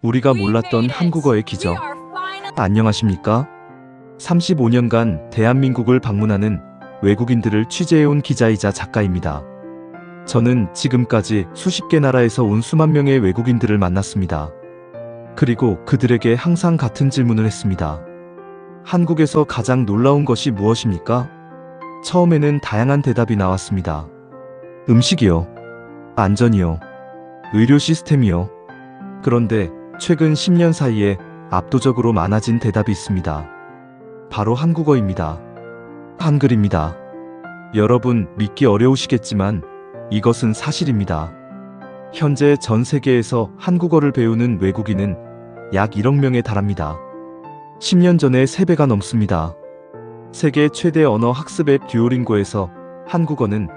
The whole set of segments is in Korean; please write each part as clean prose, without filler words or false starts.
우리가 몰랐던 한국어의 기적. 안녕하십니까? 35년간 대한민국을 방문하는 외국인들을 취재해온 기자이자 작가입니다. 저는 지금까지 수십 개 나라에서 온 수만 명의 외국인들을 만났습니다. 그리고 그들에게 항상 같은 질문을 했습니다. 한국에서 가장 놀라운 것이 무엇입니까? 처음에는 다양한 대답이 나왔습니다. 음식이요. 안전이요. 의료 시스템이요. 그런데 최근 10년 사이에 압도적으로 많아진 대답이 있습니다. 바로 한국어입니다. 한글입니다. 여러분, 믿기 어려우시겠지만 이것은 사실입니다. 현재 전 세계에서 한국어를 배우는 외국인은 약 1억 명에 달합니다. 10년 전에 3배가 넘습니다. 세계 최대 언어 학습 앱 듀오링고에서 한국어는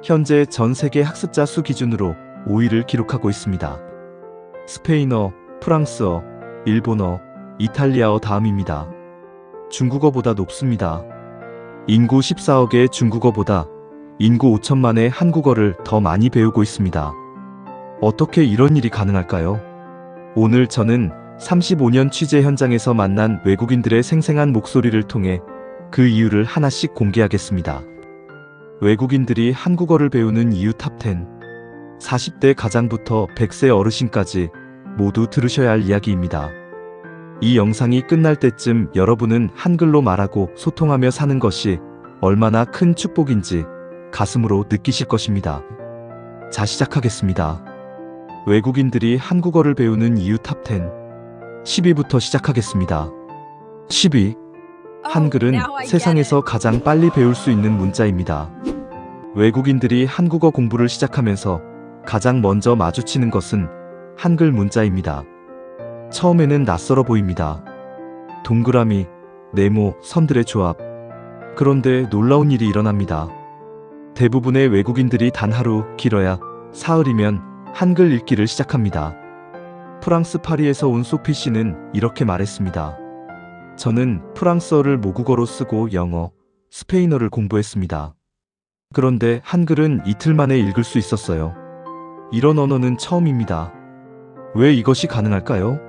현재 전 세계 학습자 수 기준으로 5위를 기록하고 있습니다. 스페인어, 프랑스어, 일본어, 이탈리아어 다음입니다. 중국어보다 높습니다. 인구 14억의 중국어보다 인구 5천만의 한국어를 더 많이 배우고 있습니다. 어떻게 이런 일이 가능할까요? 오늘 저는 35년 취재 현장에서 만난 외국인들의 생생한 목소리를 통해 그 이유를 하나씩 공개하겠습니다. 외국인들이 한국어를 배우는 이유 탑10. 40대 가장부터 100세 어르신까지 모두 들으셔야 할 이야기입니다. 이 영상이 끝날 때쯤 여러분은 한글로 말하고 소통하며 사는 것이 얼마나 큰 축복인지 가슴으로 느끼실 것입니다. 자, 시작하겠습니다. 외국인들이 한국어를 배우는 이유 탑10. 10위부터 시작하겠습니다. 10위. 한글은 세상에서 가장 빨리 배울 수 있는 문자입니다. 외국인들이 한국어 공부를 시작하면서 가장 먼저 마주치는 것은 한글 문자입니다. 처음에는 낯설어 보입니다. 동그라미, 네모, 선들의 조합. 그런데 놀라운 일이 일어납니다. 대부분의 외국인들이 단 하루, 길어야 사흘이면 한글 읽기를 시작합니다. 프랑스 파리에서 온 소피 씨는 이렇게 말했습니다. 저는 프랑스어를 모국어로 쓰고 영어, 스페인어를 공부했습니다. 그런데 한글은 이틀 만에 읽을 수 있었어요. 이런 언어는 처음입니다. 왜 이것이 가능할까요?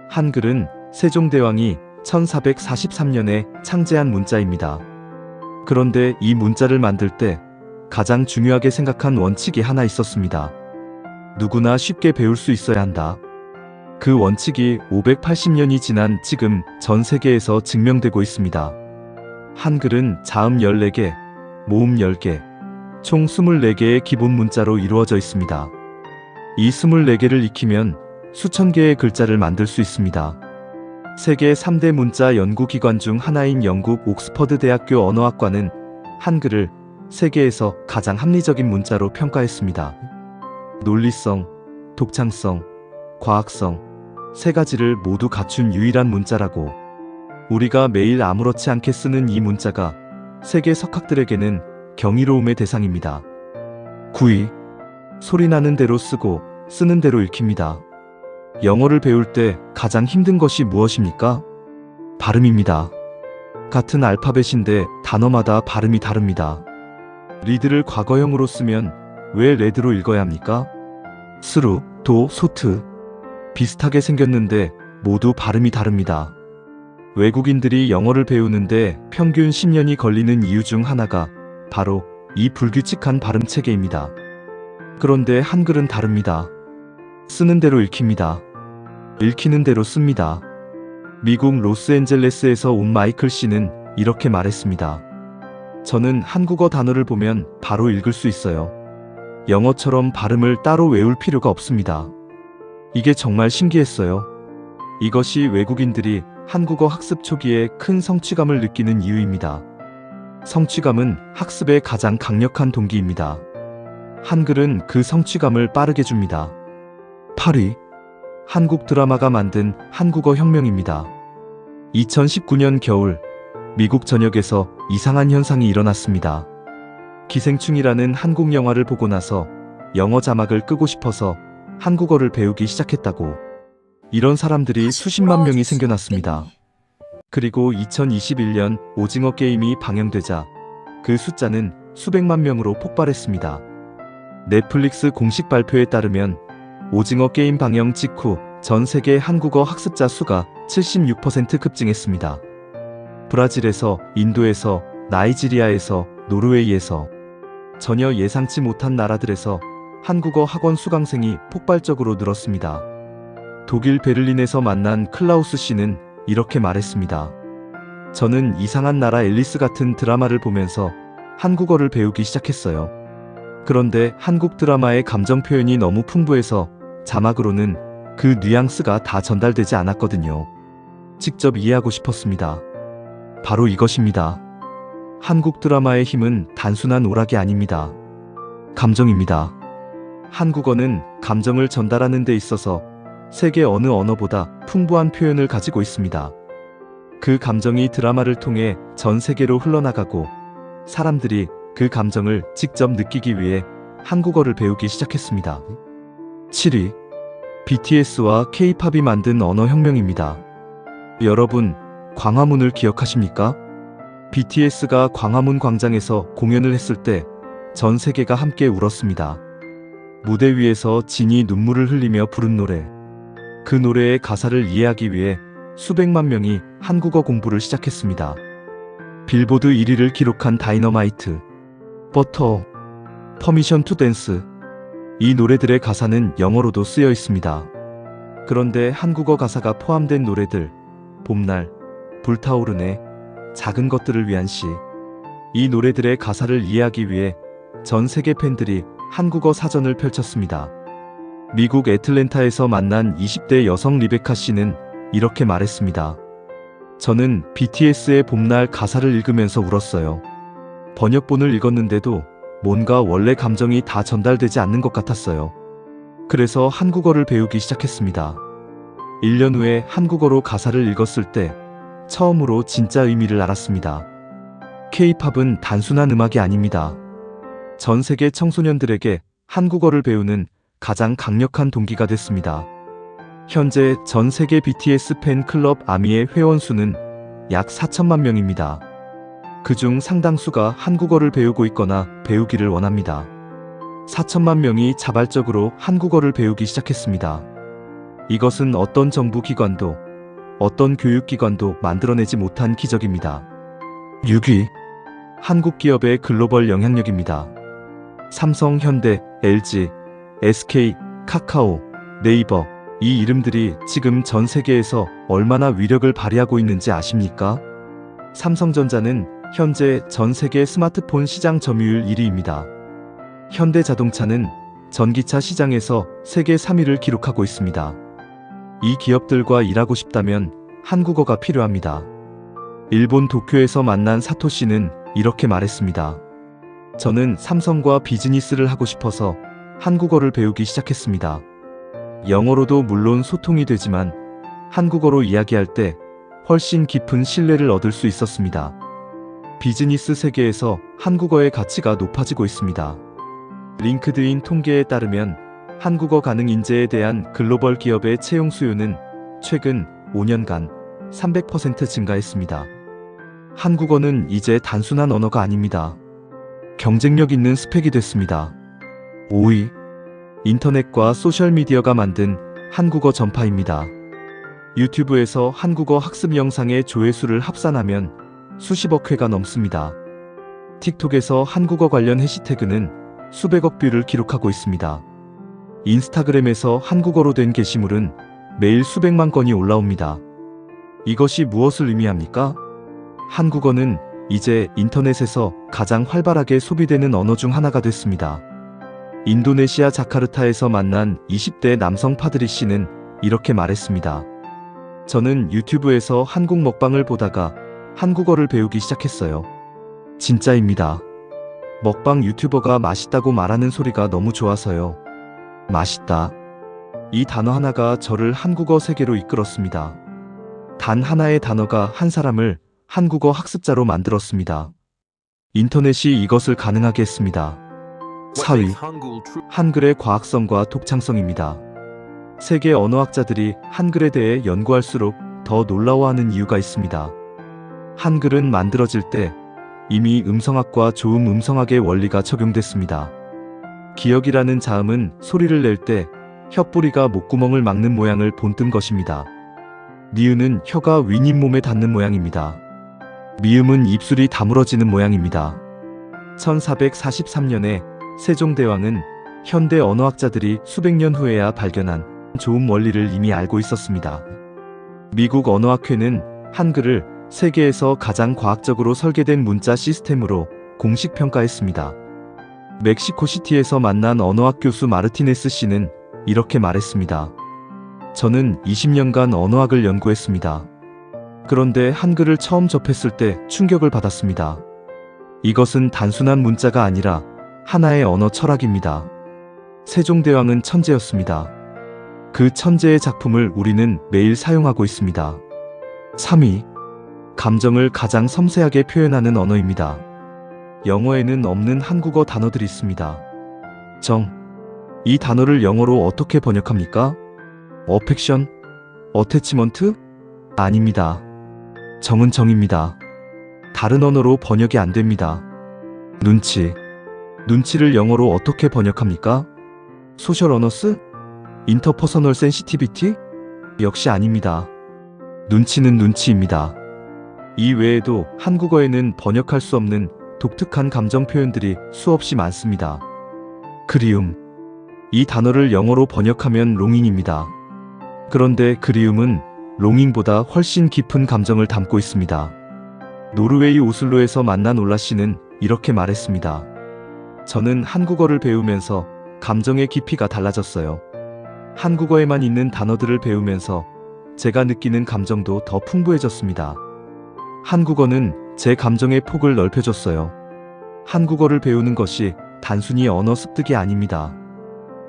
한글은 세종대왕이 1443년에 창제한 문자입니다. 그런데 이 문자를 만들 때 가장 중요하게 생각한 원칙이 하나 있었습니다. 누구나 쉽게 배울 수 있어야 한다. 그 원칙이 580년이 지난 지금 전 세계에서 증명되고 있습니다. 한글은 자음 14개, 모음 10개, 총 24개의 기본 문자로 이루어져 있습니다. 이 24개를 익히면 수천 개의 글자를 만들 수 있습니다. 세계 3대 문자 연구기관 중 하나인 영국 옥스퍼드 대학교 언어학과는 한글을 세계에서 가장 합리적인 문자로 평가했습니다. 논리성, 독창성, 과학성, 세 가지를 모두 갖춘 유일한 문자라고. 우리가 매일 아무렇지 않게 쓰는 이 문자가 세계 석학들에게는 경이로움의 대상입니다. 9위. 소리나는 대로 쓰고 쓰는 대로 읽힙니다. 영어를 배울 때 가장 힘든 것이 무엇입니까? 발음입니다. 같은 알파벳인데 단어마다 발음이 다릅니다. 리드를 과거형으로 쓰면 왜 레드로 읽어야 합니까? 스루, 도, 소트. 비슷하게 생겼는데 모두 발음이 다릅니다. 외국인들이 영어를 배우는데 평균 10년이 걸리는 이유 중 하나가 바로 이 불규칙한 발음 체계입니다. 그런데 한글은 다릅니다. 쓰는 대로 읽힙니다. 읽히는 대로 씁니다. 미국 로스앤젤레스에서 온 마이클 씨는 이렇게 말했습니다. 저는 한국어 단어를 보면 바로 읽을 수 있어요. 영어처럼 발음을 따로 외울 필요가 없습니다. 이게 정말 신기했어요. 이것이 외국인들이 한국어 학습 초기에 큰 성취감을 느끼는 이유입니다. 성취감은 학습의 가장 강력한 동기입니다. 한글은 그 성취감을 빠르게 줍니다. 8위. 한국 드라마가 만든 한국어 혁명입니다. 2019년 겨울, 미국 전역에서 이상한 현상이 일어났습니다. 기생충이라는 한국 영화를 보고 나서 영어 자막을 끄고 싶어서 한국어를 배우기 시작했다고. 이런 사람들이 수십만 명이 생겨났습니다. 그리고 2021년 오징어 게임이 방영되자 그 숫자는 수백만 명으로 폭발했습니다. 넷플릭스 공식 발표에 따르면 오징어 게임 방영 직후 전 세계 한국어 학습자 수가 76% 급증했습니다. 브라질에서, 인도에서, 나이지리아에서, 노르웨이에서 전혀 예상치 못한 나라들에서 한국어 학원 수강생이 폭발적으로 늘었습니다. 독일 베를린에서 만난 클라우스 씨는 이렇게 말했습니다. 저는 이상한 나라 앨리스 같은 드라마를 보면서 한국어를 배우기 시작했어요. 그런데 한국 드라마의 감정 표현이 너무 풍부해서 자막으로는 그 뉘앙스가 다 전달되지 않았거든요. 직접 이해하고 싶었습니다. 바로 이것입니다. 한국 드라마의 힘은 단순한 오락이 아닙니다. 감정입니다. 한국어는 감정을 전달하는 데 있어서 세계 어느 언어보다 풍부한 표현을 가지고 있습니다. 그 감정이 드라마를 통해 전 세계로 흘러나가고 사람들이 그 감정을 직접 느끼기 위해 한국어를 배우기 시작했습니다. 7위. BTS와 K-팝이 만든 언어혁명입니다. 여러분, 광화문을 기억하십니까? BTS가 광화문 광장에서 공연을 했을 때 전 세계가 함께 울었습니다. 무대 위에서 진이 눈물을 흘리며 부른 노래. 그 노래의 가사를 이해하기 위해 수백만 명이 한국어 공부를 시작했습니다. 빌보드 1위를 기록한 다이너마이트, 버터, 퍼미션 투 댄스. 이 노래들의 가사는 영어로도 쓰여 있습니다. 그런데 한국어 가사가 포함된 노래들, 봄날, 불타오르네, 작은 것들을 위한 시. 이 노래들의 가사를 이해하기 위해 전 세계 팬들이 한국어 사전을 펼쳤습니다. 미국 애틀랜타에서 만난 20대 여성 리베카 씨는 이렇게 말했습니다. 저는 BTS의 봄날 가사를 읽으면서 울었어요. 번역본을 읽었는데도 뭔가 원래 감정이 다 전달되지 않는 것 같았어요. 그래서 한국어를 배우기 시작했습니다. 1년 후에 한국어로 가사를 읽었을 때 처음으로 진짜 의미를 알았습니다. K-팝은 단순한 음악이 아닙니다. 전 세계 청소년들에게 한국어를 배우는 가장 강력한 동기가 됐습니다. 현재 전 세계 BTS 팬클럽 아미의 회원 수는 약 4천만 명입니다. 그중 상당수가 한국어를 배우고 있거나 배우기를 원합니다. 4천만 명이 자발적으로 한국어를 배우기 시작했습니다. 이것은 어떤 정부 기관도, 어떤 교육기관도 만들어내지 못한 기적입니다. 6위. 한국 기업의 글로벌 영향력입니다. 삼성, 현대, LG, SK, 카카오, 네이버, 이 이름들이 지금 전 세계에서 얼마나 위력을 발휘하고 있는지 아십니까? 삼성전자는 현재 전 세계 스마트폰 시장 점유율 1위입니다. 현대자동차는 전기차 시장에서 세계 3위를 기록하고 있습니다. 이 기업들과 일하고 싶다면 한국어가 필요합니다. 일본 도쿄에서 만난 사토시는 이렇게 말했습니다. 저는 삼성과 비즈니스를 하고 싶어서 한국어를 배우기 시작했습니다. 영어로도 물론 소통이 되지만 한국어로 이야기할 때 훨씬 깊은 신뢰를 얻을 수 있었습니다. 비즈니스 세계에서 한국어의 가치가 높아지고 있습니다. 링크드인 통계에 따르면 한국어 가능 인재에 대한 글로벌 기업의 채용 수요는 최근 5년간 300% 증가했습니다. 한국어는 이제 단순한 언어가 아닙니다. 경쟁력 있는 스펙이 됐습니다. 5위. 인터넷과 소셜미디어가 만든 한국어 전파입니다. 유튜브에서 한국어 학습 영상의 조회수를 합산하면 수십억 회가 넘습니다. 틱톡에서 한국어 관련 해시태그는 수백억 뷰를 기록하고 있습니다. 인스타그램에서 한국어로 된 게시물은 매일 수백만 건이 올라옵니다. 이것이 무엇을 의미합니까? 한국어는 이제 인터넷에서 가장 활발하게 소비되는 언어 중 하나가 됐습니다. 인도네시아 자카르타에서 만난 20대 남성 파드리 씨는 이렇게 말했습니다. 저는 유튜브에서 한국 먹방을 보다가 한국어를 배우기 시작했어요. 진짜입니다. 먹방 유튜버가 맛있다고 말하는 소리가 너무 좋아서요. 맛있다. 이 단어 하나가 저를 한국어 세계로 이끌었습니다. 단 하나의 단어가 한 사람을 한국어 학습자로 만들었습니다. 인터넷이 이것을 가능하게 했습니다. 4위. 한글의 과학성과 독창성입니다. 세계 언어학자들이 한글에 대해 연구할수록 더 놀라워하는 이유가 있습니다. 한글은 만들어질 때 이미 음성학과 조음 음성학의 원리가 적용됐습니다. 기억이라는 자음은 소리를 낼 때 혀뿌리가 목구멍을 막는 모양을 본뜬 것입니다. 니은은 혀가 윗잇몸에 닿는 모양입니다. 미음은 입술이 다물어지는 모양입니다. 1443년에 세종대왕은 현대 언어학자들이 수백 년 후에야 발견한 좋은 원리를 이미 알고 있었습니다. 미국 언어학회는 한글을 세계에서 가장 과학적으로 설계된 문자 시스템으로 공식 평가했습니다. 멕시코시티에서 만난 언어학 교수 마르티네스 씨는 이렇게 말했습니다. 저는 20년간 언어학을 연구했습니다. 그런데 한글을 처음 접했을 때 충격을 받았습니다. 이것은 단순한 문자가 아니라 하나의 언어 철학입니다. 세종대왕은 천재였습니다. 그 천재의 작품을 우리는 매일 사용하고 있습니다. 3위. 감정을 가장 섬세하게 표현하는 언어입니다. 영어에는 없는 한국어 단어들이 있습니다. 정. 이 단어를 영어로 어떻게 번역합니까? 어펙션? 어태치먼트? 아닙니다. 정은 정입니다. 다른 언어로 번역이 안 됩니다. 눈치. 눈치를 영어로 어떻게 번역합니까? 소셜 어너스? 인터퍼서널 센시티비티? 역시 아닙니다. 눈치는 눈치입니다. 이 외에도 한국어에는 번역할 수 없는 독특한 감정 표현들이 수없이 많습니다. 그리움. 이 단어를 영어로 번역하면 롱잉입니다. 그런데 그리움은 롱잉보다 훨씬 깊은 감정을 담고 있습니다. 노르웨이 오슬로에서 만난 올라 씨는 이렇게 말했습니다. 저는 한국어를 배우면서 감정의 깊이가 달라졌어요. 한국어에만 있는 단어들을 배우면서 제가 느끼는 감정도 더 풍부해졌습니다. 한국어는 제 감정의 폭을 넓혀줬어요. 한국어를 배우는 것이 단순히 언어 습득이 아닙니다.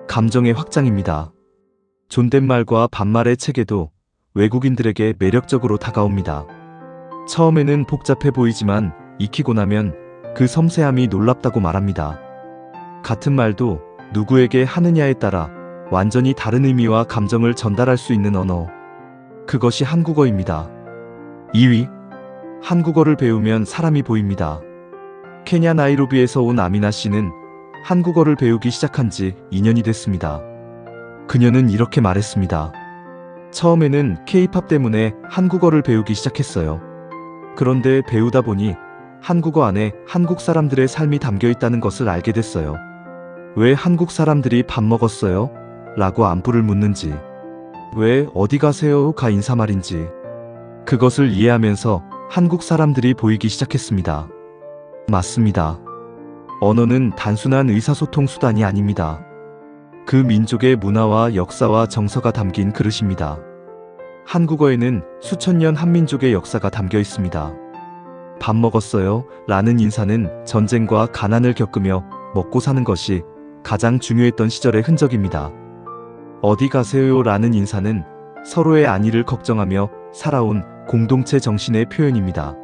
감정의 확장입니다. 존댓말과 반말의 체계도 외국인들에게 매력적으로 다가옵니다. 처음에는 복잡해 보이지만 익히고 나면 그 섬세함이 놀랍다고 말합니다. 같은 말도 누구에게 하느냐에 따라 완전히 다른 의미와 감정을 전달할 수 있는 언어. 그것이 한국어입니다. 2위. 한국어를 배우면 사람이 보입니다. 케냐 나이로비에서 온 아미나 씨는 한국어를 배우기 시작한 지 2년이 됐습니다. 그녀는 이렇게 말했습니다. 처음에는 K-팝 때문에 한국어를 배우기 시작했어요. 그런데 배우다 보니 한국어 안에 한국 사람들의 삶이 담겨 있다는 것을 알게 됐어요. 왜 한국 사람들이 밥 먹었어요? 라고 안부를 묻는지, 왜 어디 가세요?가 인사말인지, 그것을 이해하면서 한국 사람들이 보이기 시작했습니다. 맞습니다. 언어는 단순한 의사소통 수단이 아닙니다. 그 민족의 문화와 역사와 정서가 담긴 그릇입니다. 한국어에는 수천 년 한민족의 역사가 담겨 있습니다. 밥 먹었어요? 라는 인사는 전쟁과 가난을 겪으며 먹고 사는 것이 가장 중요했던 시절의 흔적입니다. 어디 가세요? 라는 인사는 서로의 안위를 걱정하며 살아온 공동체 정신의 표현입니다.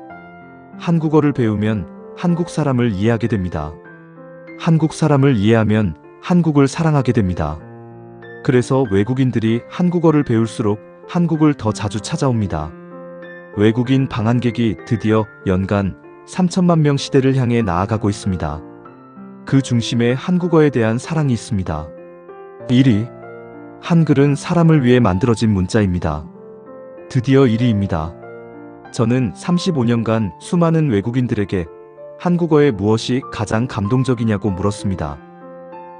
한국어를 배우면 한국 사람을 이해하게 됩니다. 한국 사람을 이해하면 한국을 사랑하게 됩니다. 그래서 외국인들이 한국어를 배울수록 한국을 더 자주 찾아옵니다. 외국인 방한객이 드디어 연간 3천만 명 시대를 향해 나아가고 있습니다. 그 중심에 한국어에 대한 사랑이 있습니다. 1위. 한글은 사람을 위해 만들어진 문자입니다. 드디어 1위입니다. 저는 35년간 수많은 외국인들에게 한국어의 무엇이 가장 감동적이냐고 물었습니다.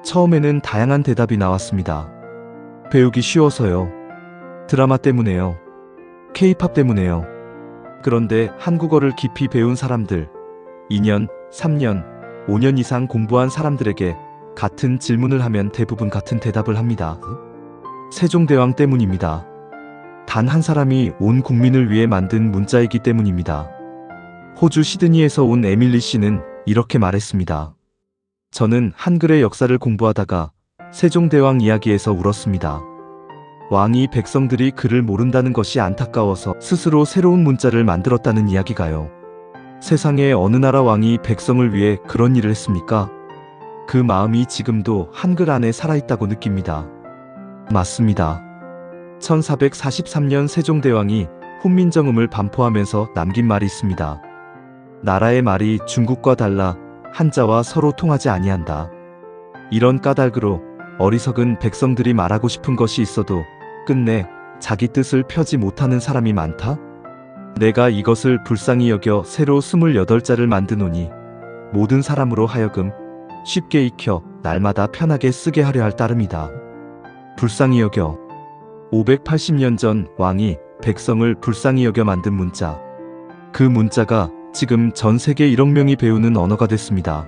처음에는 다양한 대답이 나왔습니다. 배우기 쉬워서요. 드라마 때문에요. K-팝 때문에요. 그런데 한국어를 깊이 배운 사람들, 2년, 3년, 5년 이상 공부한 사람들에게 같은 질문을 하면 대부분 같은 대답을 합니다. 세종대왕 때문입니다. 단 한 사람이 온 국민을 위해 만든 문자이기 때문입니다. 호주 시드니에서 온 에밀리 씨는 이렇게 말했습니다. 저는 한글의 역사를 공부하다가 세종대왕 이야기에서 울었습니다. 왕이 백성들이 글을 모른다는 것이 안타까워서 스스로 새로운 문자를 만들었다는 이야기가요. 세상에 어느 나라 왕이 백성을 위해 그런 일을 했습니까? 그 마음이 지금도 한글 안에 살아있다고 느낍니다. 맞습니다. 1443년 세종대왕이 훈민정음을 반포하면서 남긴 말이 있습니다. 나라의 말이 중국과 달라 한자와 서로 통하지 아니한다. 이런 까닭으로 어리석은 백성들이 말하고 싶은 것이 있어도 끝내 자기 뜻을 펴지 못하는 사람이 많다? 내가 이것을 불쌍히 여겨 새로 28자를 만드노니 모든 사람으로 하여금 쉽게 익혀 날마다 편하게 쓰게 하려 할 따름이다. 불쌍히 여겨. 580년 전 왕이 백성을 불쌍히 여겨 만든 문자. 그 문자가 지금 전 세계 1억 명이 배우는 언어가 됐습니다.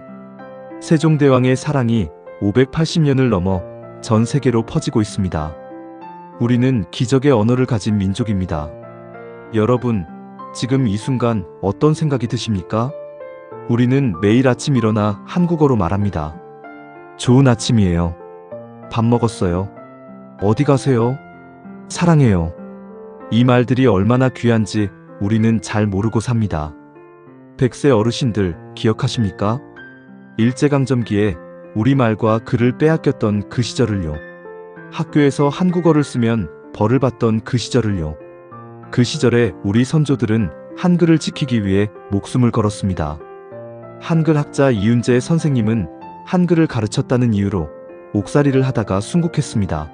세종대왕의 사랑이 580년을 넘어 전 세계로 퍼지고 있습니다. 우리는 기적의 언어를 가진 민족입니다. 여러분, 지금 이 순간 어떤 생각이 드십니까? 우리는 매일 아침 일어나 한국어로 말합니다. 좋은 아침이에요. 밥 먹었어요. 어디 가세요? 사랑해요. 이 말들이 얼마나 귀한지 우리는 잘 모르고 삽니다. 100세 어르신들 기억하십니까? 일제강점기에 우리말과 글을 빼앗겼던 그 시절을요. 학교에서 한국어를 쓰면 벌을 받던 그 시절을요. 그 시절에 우리 선조들은 한글을 지키기 위해 목숨을 걸었습니다. 한글 학자 이윤재 선생님은 한글을 가르쳤다는 이유로 옥살이를 하다가 순국했습니다.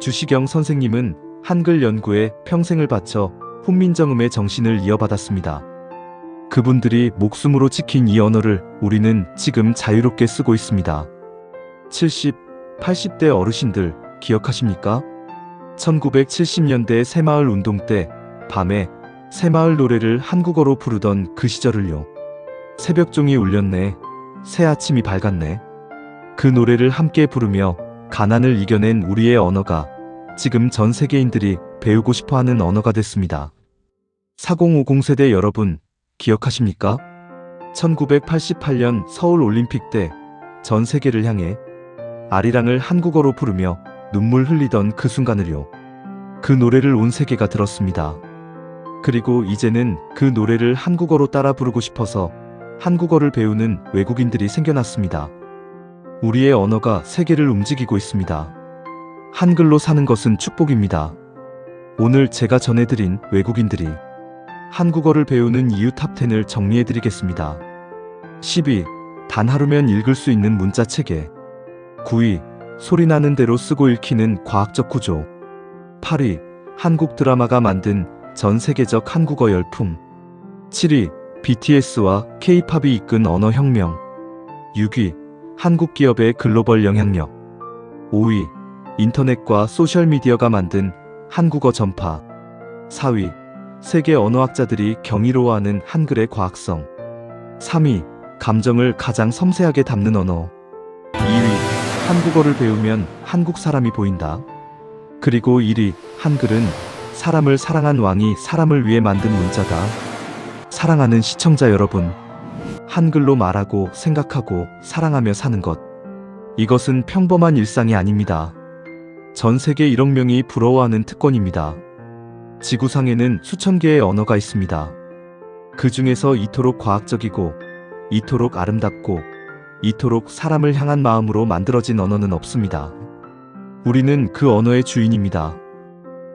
주시경 선생님은 한글 연구에 평생을 바쳐 훈민정음의 정신을 이어받았습니다. 그분들이 목숨으로 지킨 이 언어를 우리는 지금 자유롭게 쓰고 있습니다. 70, 80대 어르신들 기억하십니까? 1970년대 새마을 운동 때 밤에 새마을 노래를 한국어로 부르던 그 시절을요. 새벽종이 울렸네. 새 아침이 밝았네. 그 노래를 함께 부르며 가난을 이겨낸 우리의 언어가 지금 전 세계인들이 배우고 싶어하는 언어가 됐습니다. 4050 세대 여러분 기억하십니까? 1988년 서울 올림픽 때 전 세계를 향해 아리랑을 한국어로 부르며 눈물 흘리던 그 순간을요. 그 노래를 온 세계가 들었습니다. 그리고 이제는 그 노래를 한국어로 따라 부르고 싶어서 한국어를 배우는 외국인들이 생겨났습니다. 우리의 언어가 세계를 움직이고 있습니다. 한글로 사는 것은 축복입니다. 오늘 제가 전해드린 외국인들이 한국어를 배우는 이유 탑10을 정리해드리겠습니다. 10위. 단 하루면 읽을 수 있는 문자 체계. 9위. 소리나는 대로 쓰고 읽히는 과학적 구조. 8위. 한국 드라마가 만든 전 세계적 한국어 열풍. 7위. BTS와 K-팝이 이끈 언어 혁명. 6위. 한국 기업의 글로벌 영향력. 5위. 인터넷과 소셜미디어가 만든 한국어 전파. 4위. 세계 언어학자들이 경이로워하는 한글의 과학성. 3위. 감정을 가장 섬세하게 담는 언어. 2위. 한국어를 배우면 한국 사람이 보인다. 그리고 1위. 한글은 사람을 사랑한 왕이 사람을 위해 만든 문자다. 사랑하는 시청자 여러분, 한글로 말하고 생각하고 사랑하며 사는 것. 이것은 평범한 일상이 아닙니다. 전 세계 1억 명이 부러워하는 특권입니다. 지구상에는 수천 개의 언어가 있습니다. 그 중에서 이토록 과학적이고 이토록 아름답고 이토록 사람을 향한 마음으로 만들어진 언어는 없습니다. 우리는 그 언어의 주인입니다.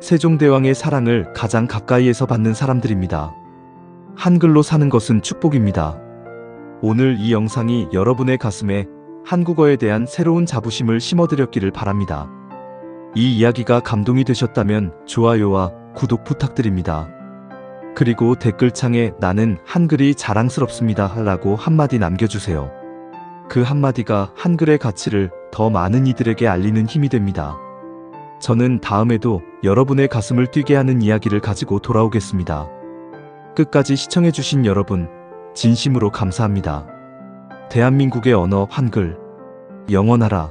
세종대왕의 사랑을 가장 가까이에서 받는 사람들입니다. 한글로 사는 것은 축복입니다. 오늘 이 영상이 여러분의 가슴에 한국어에 대한 새로운 자부심을 심어드렸기를 바랍니다. 이 이야기가 감동이 되셨다면 좋아요와 구독 부탁드립니다. 그리고 댓글창에 나는 한글이 자랑스럽습니다 라고 한마디 남겨주세요. 그 한마디가 한글의 가치를 더 많은 이들에게 알리는 힘이 됩니다. 저는 다음에도 여러분의 가슴을 뛰게 하는 이야기를 가지고 돌아오겠습니다. 끝까지 시청해주신 여러분, 진심으로 감사합니다. 대한민국의 언어 한글, 영원하라.